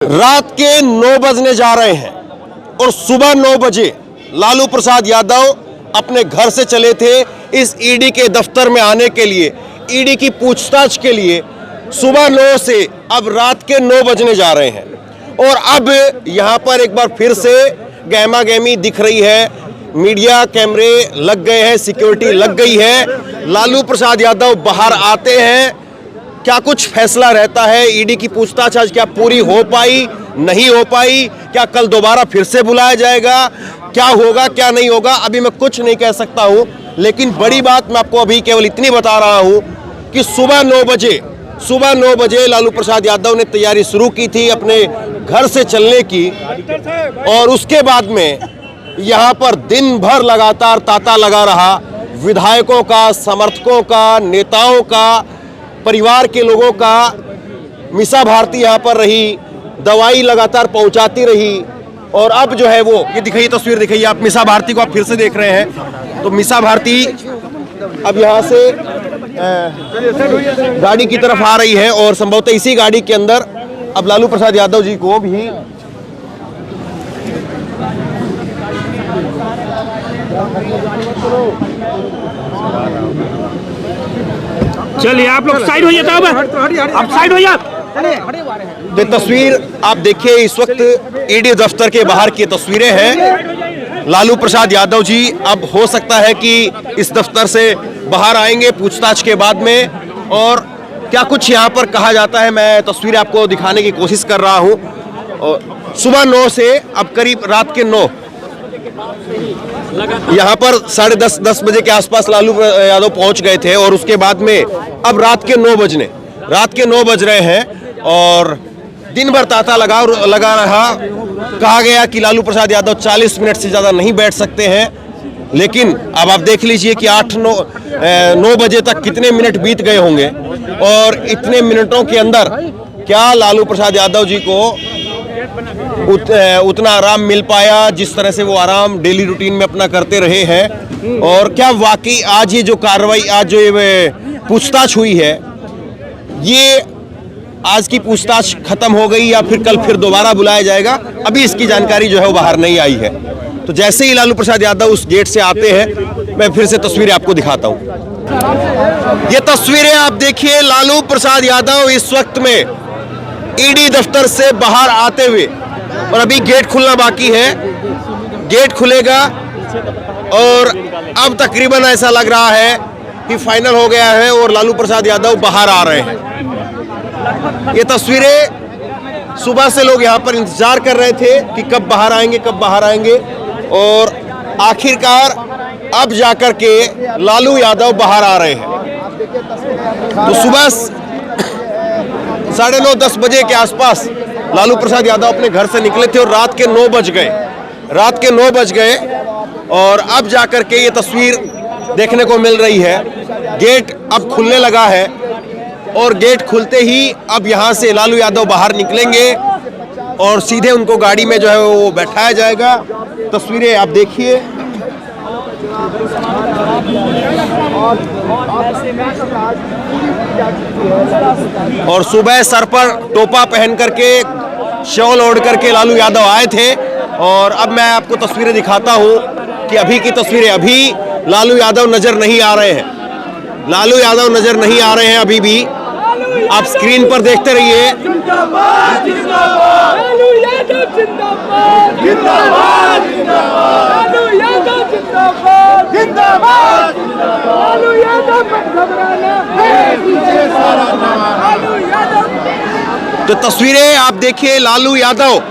रात के 9 बजने जा रहे हैं और सुबह 9 बजे लालू प्रसाद यादव अपने घर से चले थे इस ईडी के दफ्तर में आने के लिए, ईडी की पूछताछ के लिए। सुबह 9 से अब रात के 9 बजने जा रहे हैं और अब यहां पर एक बार फिर से गहमा गहमी दिख रही है। मीडिया कैमरे लग गए हैं, सिक्योरिटी लग गई है। लालू प्रसाद यादव बाहर आते हैं, क्या कुछ फैसला रहता है? ईडी की पूछताछ आज क्या पूरी हो पाई, नहीं हो पाई? क्या कल दोबारा फिर से बुलाया जाएगा? क्या होगा, क्या नहीं होगा, अभी मैं कुछ नहीं कह सकता हूं। लेकिन बड़ी बात मैं आपको अभी केवल इतनी बता रहा हूं कि सुबह 9 बजे लालू प्रसाद यादव ने तैयारी शुरू की थी अपने घर से चलने की और उसके बाद में यहां पर दिन भर लगातार तांता लगा रहा विधायकों का, समर्थकों का, नेताओं का, परिवार के लोगों का। मीसा भारती यहां पर रही, दवाई लगातार पहुंचाती रही और अब जो है वो ये दिखाइए, तस्वीर दिखाइए आप, मीसा भारती को आप फिर से देख रहे हैं। तो मीसा भारती अब यहां से गाड़ी की तरफ आ रही है और संभवतः इसी गाड़ी के अंदर अब लालू प्रसाद यादव जी को भी चलिए आप लोग साइड हो जाते, अब साइड हो जाते। ये तस्वीर आप देखिए, इस वक्त ईडी दफ्तर के बाहर की तस्वीरें हैं। लालू प्रसाद यादव जी अब हो सकता है कि इस दफ्तर से बाहर आएंगे पूछताछ के बाद में, और क्या कुछ यहाँ पर कहा जाता है मैं तस्वीरें आपको दिखाने की कोशिश कर रहा हूँ। और सुबह 9 से अब करीब रात के 9, यहाँ पर 10:30 बजे के आसपास लालू यादव पहुंच गए थे और उसके बाद में अब रात के 9 बज रहे हैं और दिन भर तांता लगा रहा। कहा गया कि लालू प्रसाद यादव 40 मिनट से ज़्यादा नहीं बैठ सकते हैं, लेकिन अब आप देख लीजिए कि 9 बजे तक कितने मिनट बीत गए होंगे और इतने मिनटों के अंदर क्या लालू प्रसाद यादव जी को उतना आराम मिल पाया जिस तरह से वो आराम डेली रूटीन में अपना करते रहे हैं, और क्या वाकई आज ये जो कार्रवाई, आज जो ये पूछताछ हुई है, ये आज की पूछताछ खत्म हो गई या फिर कल फिर दोबारा बुलाया जाएगा, अभी इसकी जानकारी जो है वो बाहर नहीं आई है। तो जैसे ही लालू प्रसाद यादव उस गेट से आते हैं मैं फिर से तस्वीरें आपको दिखाता हूं। ये तस्वीरें आप देखिए, लालू प्रसाद यादव इस वक्त में ईडी दफ्तर से बाहर आते हुए, और अभी गेट खुलना बाकी है, गेट खुलेगा और अब तकरीबन ऐसा लग रहा है कि फाइनल हो गया है और लालू प्रसाद यादव बाहर आ रहे हैं। ये तस्वीरें सुबह से लोग यहाँ पर इंतजार कर रहे थे कि कब बाहर आएंगे, और आखिरकार अब जाकर के लालू यादव बाहर आ रहे हैं। तो सुबह 9:30-10 बजे के आसपास लालू प्रसाद यादव अपने घर से निकले थे और रात के 9 बज गए और अब जाकर के ये तस्वीर देखने को मिल रही है। गेट अब खुलने लगा है और गेट खुलते ही अब यहाँ से लालू यादव बाहर निकलेंगे और सीधे उनको गाड़ी में जो है वो बैठाया जाएगा। तस्वीरें आप देखिए। और सुबह सर पर टोपा पहन करके, शॉल ओढ़ करके लालू यादव आए थे और अब मैं आपको तस्वीरें दिखाता हूं कि अभी की तस्वीरें, अभी लालू यादव नजर नहीं आ रहे हैं, अभी भी आप स्क्रीन पर देखते रहिए। तो तस्वीरें आप देखिए, लालू यादव,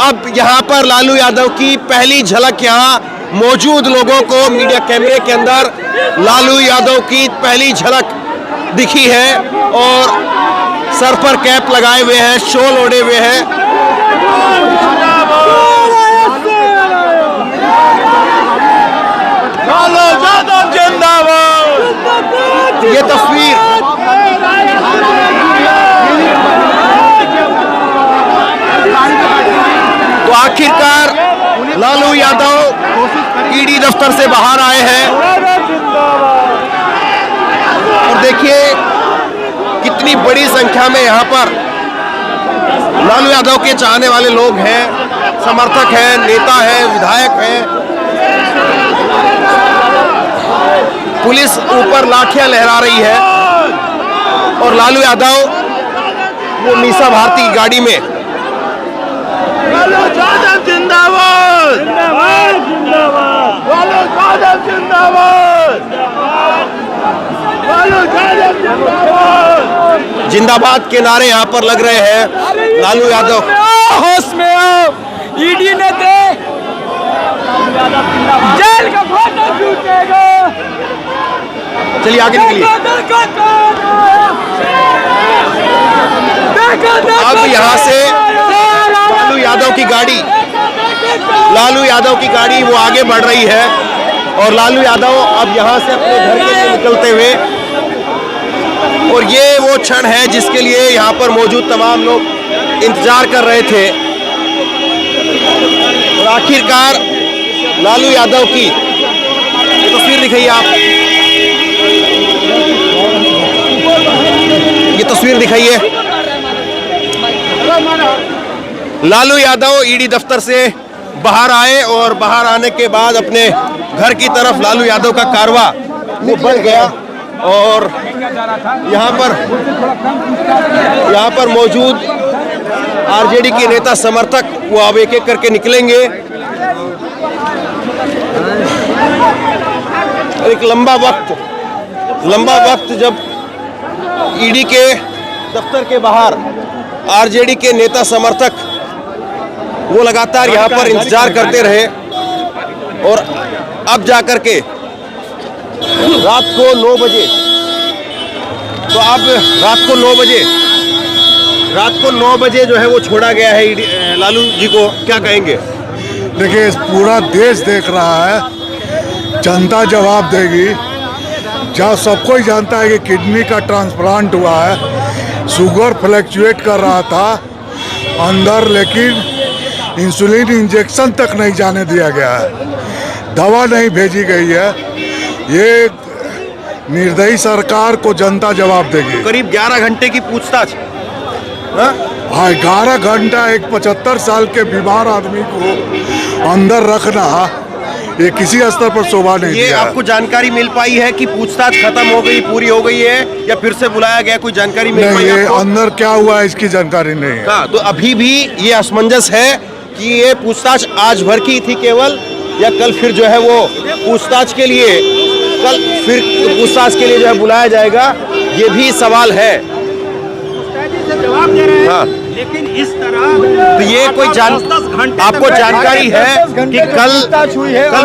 अब यहाँ पर लालू यादव की पहली झलक यहाँ मौजूद लोगों को मीडिया कैमरे के अंदर लालू यादव की पहली झलक दिखी है और सर पर कैप लगाए हुए हैं, शॉल ओढ़े हुए हैं। ये तस्वीर तो आखिरकार लालू यादव ईडी दफ्तर से बाहर आए हैं और देखिए कितनी बड़ी संख्या में यहाँ पर लालू यादव के चाहने वाले लोग हैं, समर्थक हैं, नेता हैं, विधायक हैं। पुलिस ऊपर लाठियां लहरा रही है और लालू यादव वो मीसा भारती की गाड़ी में लालू यादव जिंदाबाद जिंदाबाद जिंदाबाद लालू यादव जिंदाबाद लालू यादव जिंदाबाद जिंदाबाद के नारे यहाँ पर लग रहे हैं। लालू यादव होश में आओ, ईडी ने दे जेल का फाटा छूटेगा। चलिए आगे निकलिए। अब यहाँ से लालू यादव की गाड़ी वो आगे बढ़ रही है और लालू यादव अब यहाँ से अपने घर के लिए निकलते हुए, और ये वो क्षण है जिसके लिए यहाँ पर मौजूद तमाम लोग इंतजार कर रहे थे। और आखिरकार लालू यादव की तस्वीर दिखाइए आप, ये तस्वीर दिखाइए। लालू यादव ईडी दफ्तर से बाहर आए और बाहर आने के बाद अपने घर की तरफ लालू यादव का कारवां वो बढ़ गया और यहाँ पर मौजूद आरजेडी के नेता समर्थक वो अब एक एक करके निकलेंगे। एक लंबा वक्त जब ईडी के दफ्तर के बाहर आरजेडी के नेता समर्थक वो लगातार यहाँ पर इंतजार करते रहे और अब जाकर के रात को 9 बजे, तो अब रात को 9 बजे जो है वो छोड़ा गया है लालू जी को। क्या कहेंगे? देखिए, पूरा देश देख रहा है, जनता जवाब देगी। जहाँ सबको ही जानता है कि किडनी का ट्रांसप्लांट हुआ है, शुगर फ्लक्चुएट कर रहा था अंदर, लेकिन इंसुलिन इंजेक्शन तक नहीं जाने दिया गया है, दवा नहीं भेजी गई है। ये निर्दयी सरकार को जनता जवाब देगी। करीब 11 घंटे की पूछताछ। हाँ, 11 घंटा एक 75 साल के बीमार आदमी को अंदर रखना ये किसी स्तर पर शोभा नहीं ये दिया। आपको जानकारी मिल पाई है कि पूछताछ खत्म हो गई, पूरी हो गई है, या फिर से बुलाया गया? कोई जानकारी मिल पाई नहीं, आपको? अंदर क्या हुआ है इसकी जानकारी नहीं है। हाँ, तो अभी भी ये असमंजस है कि ये पूछताछ आज भर की थी केवल, या कल फिर जो है वो पूछताछ के लिए जो है बुलाया जाएगा, ये भी सवाल है। जवाब दे रहे हैं, हाँ। लेकिन इस तरह तो ये कोई आपको जानकारी है कि कल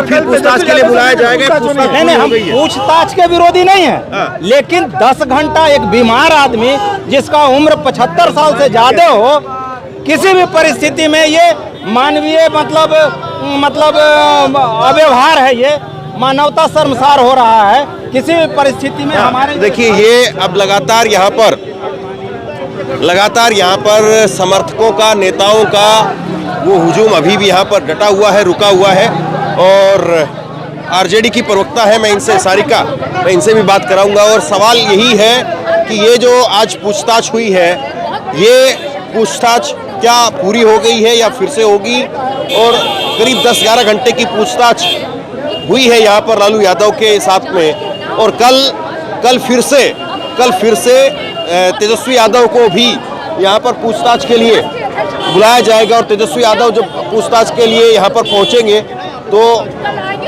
फिर पूछताछ के लिए बुलाया जाएगा? नहीं, हम पूछताछ के विरोधी नहीं है, लेकिन 10 घंटा एक बीमार आदमी जिसका उम्र 75 साल से ज्यादा हो, किसी भी परिस्थिति में ये मानवीय मतलब अव्यवहार है, ये मानवता शर्मसार हो रहा है। किसी भी परिस्थिति में हमारे देखिए, ये अब लगातार यहाँ पर समर्थकों का, नेताओं का वो हुजूम अभी भी यहाँ पर डटा हुआ है, रुका हुआ है। और आरजेडी की प्रवक्ता है, मैं इनसे भी बात कराऊंगा। और सवाल यही है कि ये जो आज पूछताछ हुई है, ये पूछताछ क्या पूरी हो गई है या फिर से होगी? और करीब 10-11 घंटे की पूछताछ हुई है यहाँ पर लालू यादव के साथ में, और कल फिर से तेजस्वी यादव को भी यहाँ पर पूछताछ के लिए बुलाया जाएगा। और तेजस्वी यादव जब पूछताछ के लिए यहाँ पर पहुँचेंगे तो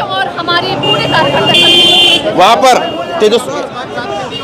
और हमारे पूरे कार्यकर्ता वहाँ पर तेजस्वी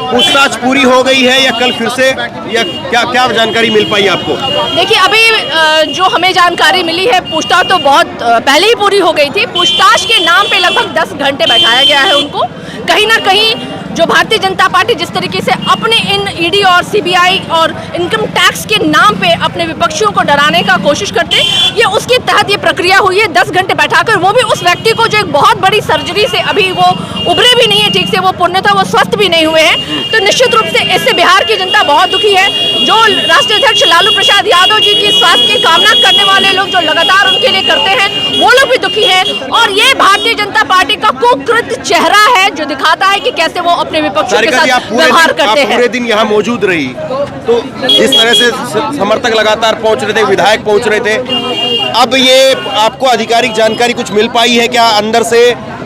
पूछताछ पूरी हो गई है या कल फिर से, या क्या जानकारी मिल पाई आपको? देखिए, अभी जो हमें जानकारी मिली है, पूछताछ तो बहुत पहले ही पूरी हो गई थी। पूछताछ के नाम पे लगभग 10 घंटे बैठाया गया है उनको। कहीं ना कहीं जो भारतीय जनता पार्टी जिस तरीके से अपने इन ईडी और सीबीआई और इनकम टैक्स के नाम पे अपने विपक्षियों को डराने का कोशिश करते, ये उसके तहत ये प्रक्रिया हुई है। 10 घंटे बैठाकर, वो भी उस व्यक्ति को जो एक बहुत बड़ी सर्जरी से अभी वो उभरे भी नहीं है ठीक से, वो पूर्णतः वो स्वस्थ भी नहीं हुए हैं। तो निश्चित रूप से इससे बिहार की जनता बहुत दुखी है। जो राष्ट्रीय अध्यक्ष लालू प्रसाद यादव जी की स्वास्थ्य की कामना करने वाले लोग जो लगातार उनके लिए करते हैं, वो लोग भी दुखी हैं। और ये भारतीय जनता पार्टी का कुकृत चेहरा है जो दिखाता है कि कैसे वो अपने विपक्षियों के सारिका जी, साथ व्यवहार करते आप हैं। पूरे दिन यहाँ मौजूद रही, तो जिस तरह से समर्थक लगातार पहुंच रहे थे, विधायक पहुंच रहे थे, अब ये आपको आधिकारिक जानकारी कुछ मिल पाई है क्या अंदर से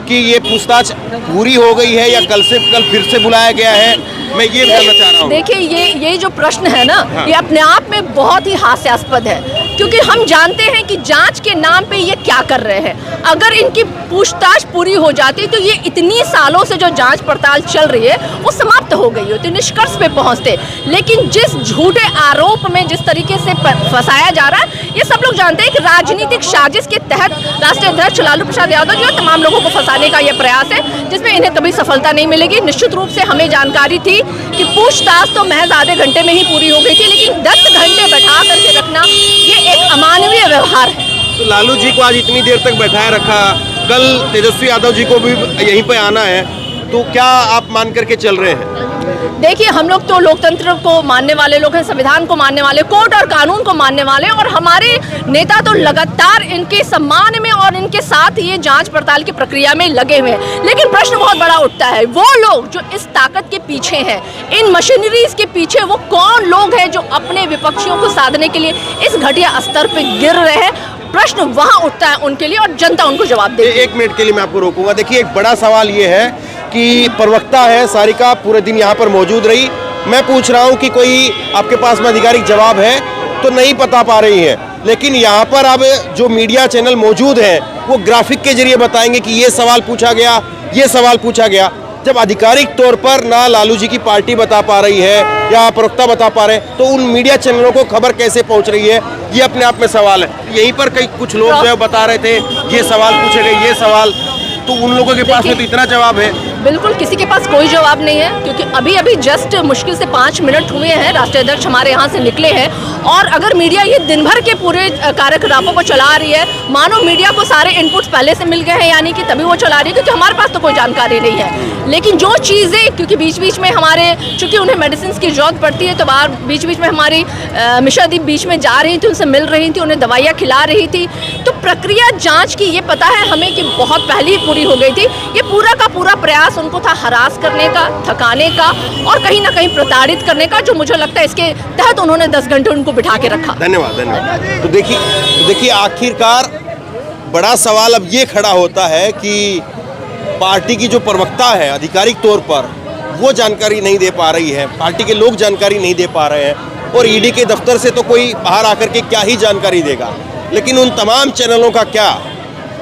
कि ये पूछताछ पूरी हो गई है या कल फिर से बुलाया गया है? मैं ये जानना चाह रहा हूँ। देखिए, ये जो प्रश्न है ना, ये अपने आप में बहुत ही हास्यास्पद है, क्योंकि हम जानते हैं कि जांच के नाम पे ये क्या कर रहे हैं। अगर इनकी पूछताछ पूरी हो जाती तो ये इतनी सालों से जो जांच पड़ताल चल रही है वो समाप्त हो गई होती, निष्कर्ष पे पहुंचते। लेकिन जिस झूठे आरोप में जिस तरीके से फंसाया जा रहा है, ये सब लोग जानते हैं कि राजनीतिक साजिश के तहत राष्ट्रीय अध्यक्ष लालू प्रसाद यादव जी और तमाम लोगों को फंसाने का ये प्रयास है, जिसमें इन्हें कभी सफलता नहीं मिलेगी। निश्चित रूप से हमें जानकारी थी कि पूछताछ तो महज आधे घंटे में ही पूरी हो गई थी, लेकिन 10 घंटे बैठा करके रखना ये एक अमानवीय व्यवहार है। तो लालू जी को आज इतनी देर तक बैठाए रखा, कल तेजस्वी यादव जी को भी यहीं पे आना है, तो क्या आप मान करके चल रहे हैं? देखिए, हम लोग तो लोकतंत्र को मानने वाले लोग हैं, संविधान को मानने वाले, कोर्ट और कानून को मानने वाले, और हमारे नेता तो लगातार इनके सम्मान में और इनके साथ ये जांच पड़ताल की प्रक्रिया में लगे हुए हैं। लेकिन प्रश्न बहुत बड़ा उठता है, वो लोग जो इस ताकत के पीछे हैं, इन मशीनरीज के पीछे, वो कौन लोग हैं जो अपने विपक्षियों को साधने के लिए इस घटिया स्तर पर गिर रहे हैं? प्रश्न वहां उठता है उनके लिए, और जनता उनको जवाब देगी। एक मिनट के लिए मैं आपको रोकूंगा। देखिए, एक बड़ा सवाल ये है कि प्रवक्ता है सारिका पूरे दिन यहाँ पर मौजूद रही, मैं पूछ रहा हूँ कि कोई आपके पास में आधिकारिक जवाब है तो नहीं बता पा रही है, लेकिन यहाँ पर अब जो मीडिया चैनल मौजूद हैं वो ग्राफिक के जरिए बताएंगे कि ये सवाल पूछा गया, ये सवाल पूछा गया। जब आधिकारिक तौर पर ना लालू जी की पार्टी बता पा रही है या प्रवक्ता बता पा रहे हैं, तो उन मीडिया चैनलों को खबर कैसे पहुंच रही है, ये अपने आप में सवाल है। यहीं पर कई कुछ लोग जो है बता रहे थे ये सवाल पूछे गए, ये सवाल, तो उन लोगों के पास में तो इतना जवाब है। बिल्कुल किसी के पास कोई जवाब नहीं है, क्योंकि अभी अभी जस्ट मुश्किल से 5 मिनट हुए हैं राष्ट्रीय अध्यक्ष हमारे यहाँ से निकले हैं, और अगर मीडिया ये दिन भर के पूरे कार्यकलापों को चला रही है, मानो मीडिया को सारे इनपुट्स पहले से मिल गए हैं, यानी कि तभी वो चला रही है, क्योंकि हमारे पास तो कोई जानकारी नहीं है। लेकिन जो चीज़ें, क्योंकि बीच बीच में हमारे, चूँकि उन्हें मेडिसिन की जरूरत पड़ती है, तो बाहर बीच बीच में हमारी मिश्रा दी बीच में जा रही थी, उनसे मिल रही थी, उन्हें दवाइयाँ खिला रही थी, तो प्रक्रिया जाँच की ये पता है हमें कि बहुत पहले ही पूरी हो गई थी। ये पूरा का पूरा प्रयास उनको था हरास करने का, थकाने का, और कहीं ना कहीं प्रताड़ित करने का, जो मुझे लगता है इसके तहत उन्होंने 10 घंटे उनको बिठा के रखा। धन्यवाद, धन्यवाद। तो देखिए आखिरकार बड़ा सवाल अब ये खड़ा होता है कि पार्टी की जो प्रवक्ता है आधिकारिक तौर पर वो जानकारी नहीं दे पा रही है, पार्टी के लोग जानकारी नहीं दे पा रहे हैं, और ईडी के दफ्तर से तो कोई बाहर आकर के क्या ही जानकारी देगा। लेकिन उन तमाम चैनलों का क्या,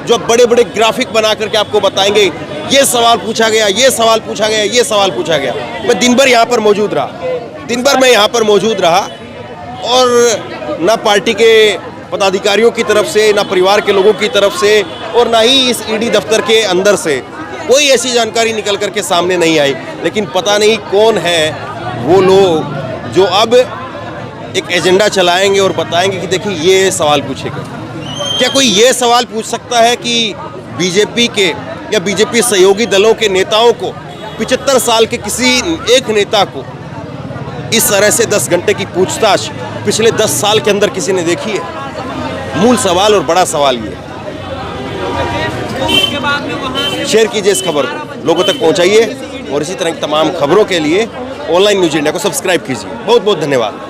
जो बड़े बड़े ग्राफिक बना करके आपको बताएंगे ये सवाल पूछा गया, ये सवाल पूछा गया, ये सवाल पूछा गया। मैं दिन भर यहाँ पर मौजूद रहा, दिन भर मैं यहाँ पर मौजूद रहा, और ना पार्टी के पदाधिकारियों की तरफ से, ना परिवार के लोगों की तरफ से, और ना ही इस ईडी दफ्तर के अंदर से कोई ऐसी जानकारी निकल करके सामने नहीं आई। लेकिन पता नहीं कौन है वो लोग जो अब एक एजेंडा चलाएंगे और बताएंगे कि देखिए ये सवाल पूछे गए। क्या कोई ये सवाल पूछ सकता है कि बीजेपी के या बीजेपी सहयोगी दलों के नेताओं को, 75 साल के किसी एक नेता को इस तरह से 10 घंटे की पूछताछ पिछले 10 साल के अंदर किसी ने देखी है? मूल सवाल और बड़ा सवाल ये। शेयर कीजिए इस खबर को, लोगों तक पहुंचाइए, और इसी तरह की तमाम खबरों के लिए ऑनलाइन न्यूज़ इंडिया को सब्सक्राइब कीजिए। बहुत बहुत धन्यवाद।